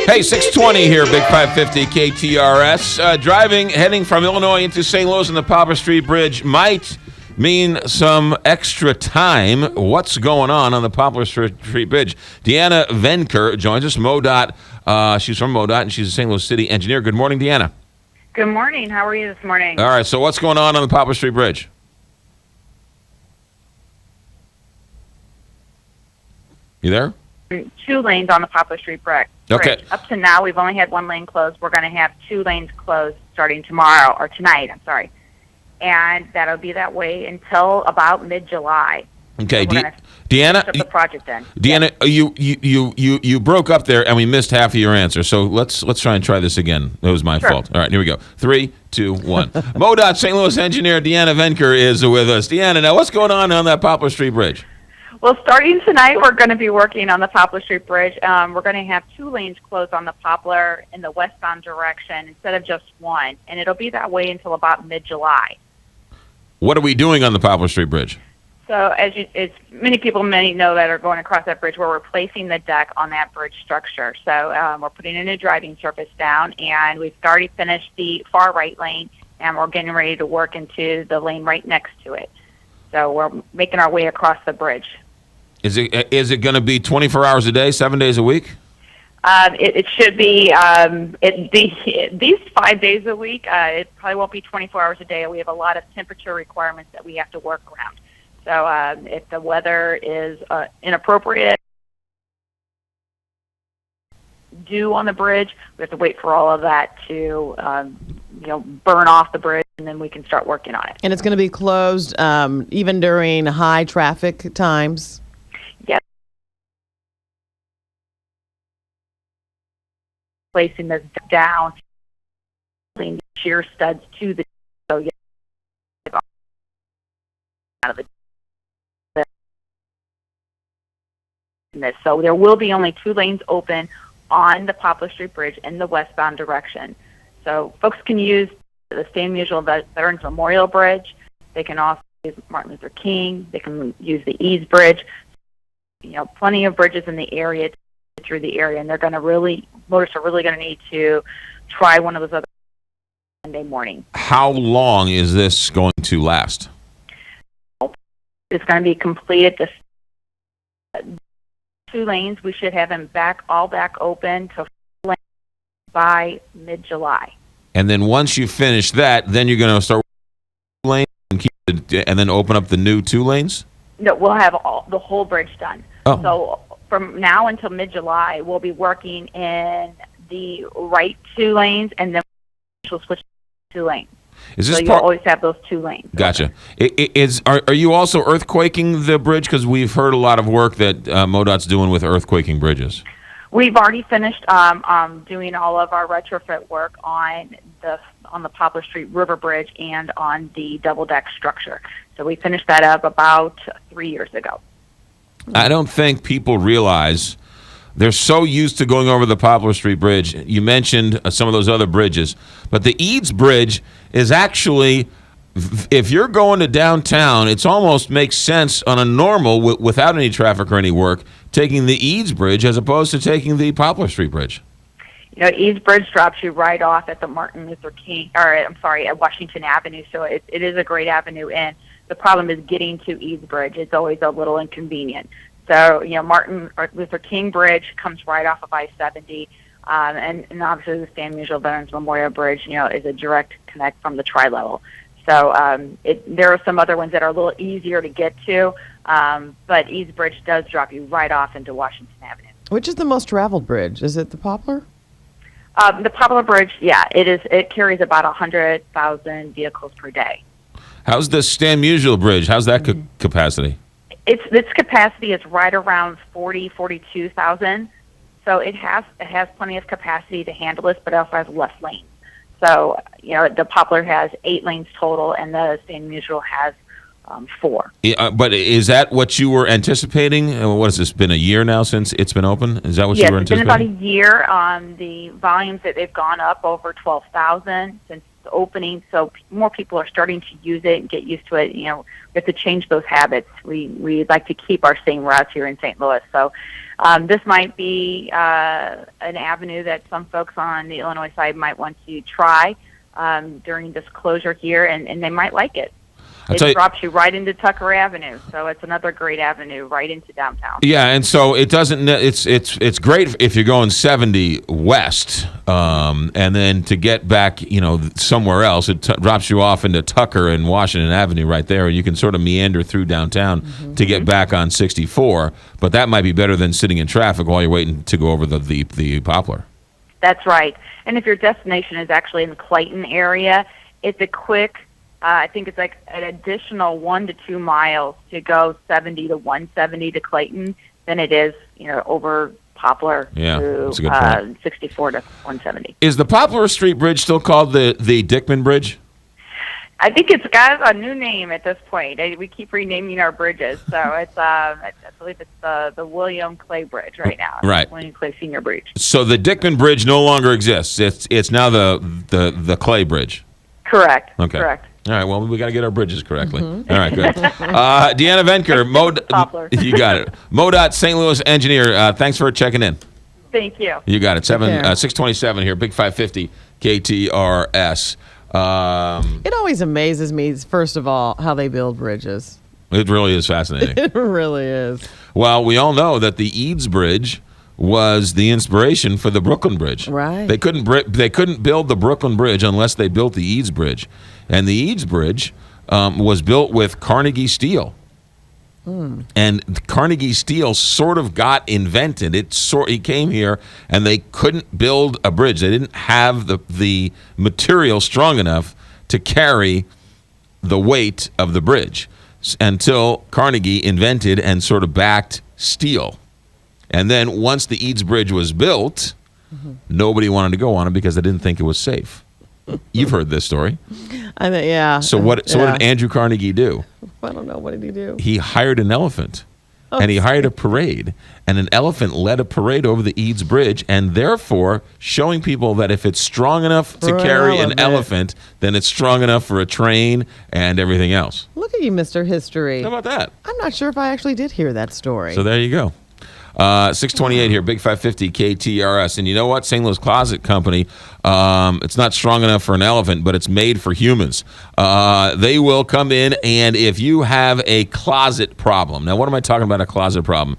Hey, 620 here, Big 550 KTRS. Heading from Illinois into St. Louis on the Poplar Street Bridge might mean some extra time. What's going on the Poplar Street Bridge? Deanna Venker joins us, MoDOT. She's from MoDOT, and she's a St. Louis City engineer. Good morning, Deanna. Good morning. How are you this morning? All right, so what's going on the Poplar Street Bridge? You there? 2 lanes on the Poplar Street Bridge. Okay. Up to now, we've only had 1 lane closed. We're going to have 2 lanes closed starting tomorrow, or tonight, I'm sorry. And that'll be that way until about mid-July. Okay, So Deanna, the project in. Deanna, you broke up there, and we missed half of your answer. So let's try this again. That was my fault. All right, here we go. 3, 2, 1. MoDOT St. Louis engineer Deanna Venker is with us. Deanna, now what's going on that Poplar Street Bridge? Well, starting tonight, we're going to be working on the Poplar Street Bridge. We're going to have 2 lanes closed on the Poplar in the westbound direction instead of just 1, and it'll be that way until about mid-July. What are we doing on the Poplar Street Bridge? So as many people may know that are going across that bridge, we're replacing the deck on that bridge structure. So we're putting a new driving surface down, and we've already finished the far right lane, and we're getting ready to work into the lane right next to it. So we're making our way across the bridge. Is it going to be 24 hours a day, 7 days a week? It should be at least 5 days a week. It probably won't be 24 hours a day. We have a lot of temperature requirements that we have to work around. So if the weather is inappropriate, dew on the bridge, we have to wait for all of that to burn off the bridge, and then we can start working on it. And it's going to be closed even during high traffic times? Yes. Placing this down, putting shear studs to the out of the. So there will be only 2 lanes open on the Poplar Street Bridge in the westbound direction. So folks can use the same usual Veterans Memorial Bridge. They can also use Martin Luther King. They can use the Ease Bridge. Plenty of bridges in the area through the area, and motorists are really going to need to try one of those other Monday morning. How long is this going to last? It's going to be completed this 2 lanes. We should have them all back open to by mid-July. And then once you finish that, then you're going to start lanes and then open up the new 2 lanes? No, we'll have the whole bridge done. Oh. So from now until mid-July, we'll be working in the right 2 lanes, and then we'll switch to 2 lanes. So you'll always have those 2 lanes. Gotcha. Are you also earthquaking the bridge? Because we've heard a lot of work that MoDOT's doing with earthquaking bridges. We've already finished doing all of our retrofit work on the Poplar Street River Bridge and on the double deck structure. So we finished that up about 3 years ago. I don't think people realize they're so used to going over the Poplar Street Bridge. You mentioned some of those other bridges, but the Eads Bridge is actually, if you're going to downtown, it almost makes sense on a normal, without any traffic or any work, taking the Eads Bridge as opposed to taking the Poplar Street Bridge. Eads Bridge drops you right off at the Martin Luther King, at Washington Avenue, so it is a great avenue in. The problem is getting to Eads Bridge. It's always a little inconvenient. So, Martin Luther King Bridge comes right off of I-70, and obviously the Stan Musial Veterans Memorial Bridge, is a direct connect from the tri-level. So there are some other ones that are a little easier to get to, but Eads Bridge does drop you right off into Washington Avenue. Which is the most traveled bridge? Is it the Poplar? The Poplar Bridge, yeah, it is. It carries about 100,000 vehicles per day. How's the Stan Musial Bridge? How's that capacity? Its capacity is right around 42,000. So it has plenty of capacity to handle this, but it also has less lanes. So the Poplar has 8 lanes total, and the Stan Musial has 4. But is that what you were anticipating? What has this been, a year now since it's been open? Is that what you were anticipating? Yes, it's been about a year. The volumes that they've gone up over 12,000 since the opening, so more people are starting to use it and get used to it. We have to change those habits. We like to keep our same routes here in St. Louis. So This might be an avenue that some folks on the Illinois side might want to try during this closure here, and they might like it. It drops you right into Tucker Avenue, so it's another great avenue right into downtown. Yeah, and so it doesn't. It's great if you're going 70 west, and then to get back, somewhere else, it drops you off into Tucker and Washington Avenue right there, and you can sort of meander through downtown to get back on 64. But that might be better than sitting in traffic while you're waiting to go over the Poplar. That's right. And if your destination is actually in the Clayton area, it's a quick. I think it's like an additional 1 to 2 miles to go 70 to 170 to Clayton than it is, over Poplar to that's a good point. 64 to 170. Is the Poplar Street Bridge still called the Dickman Bridge? I think it's got a new name at this point. We keep renaming our bridges, so it's I believe it's the William Clay Bridge right now. Right. William Clay Senior Bridge. So the Dickman Bridge no longer exists. It's now the Clay Bridge. Correct. Okay. Correct. All right, well, we got to get our bridges correctly. All right, good. Deanna Venker, Poplar. You got it. MoDOT St. Louis engineer, thanks for checking in. Thank you. You got it. 627 here, Big 550 KTRS. It always amazes me, first of all, how they build bridges. It really is fascinating. It really is. Well, we all know that the Eads Bridge was the inspiration for the Brooklyn Bridge. Right. They couldn't build the Brooklyn Bridge unless they built the Eads Bridge, and the Eads Bridge was built with Carnegie steel. And Carnegie steel sort of got invented. It came here, and they couldn't build a bridge. They didn't have the material strong enough to carry the weight of the bridge until Carnegie invented and sort of backed steel. And then once the Eads Bridge was built, nobody wanted to go on it because they didn't think it was safe. You've heard this story. I think, yeah. So what did Andrew Carnegie do? I don't know. What did he do? He hired an elephant, and he hired a parade, and an elephant led a parade over the Eads Bridge, and therefore showing people that if it's strong enough to carry an elephant, then it's strong enough for a train and everything else. Look at you, Mr. History. How about that? I'm not sure if I actually did hear that story. So there you go. 628 here, Big 550 KTRS. And you know what? St. Louis Closet Company, it's not strong enough for an elephant, but it's made for humans. They will come in, and if you have a closet problem, now what am I talking about, a closet problem?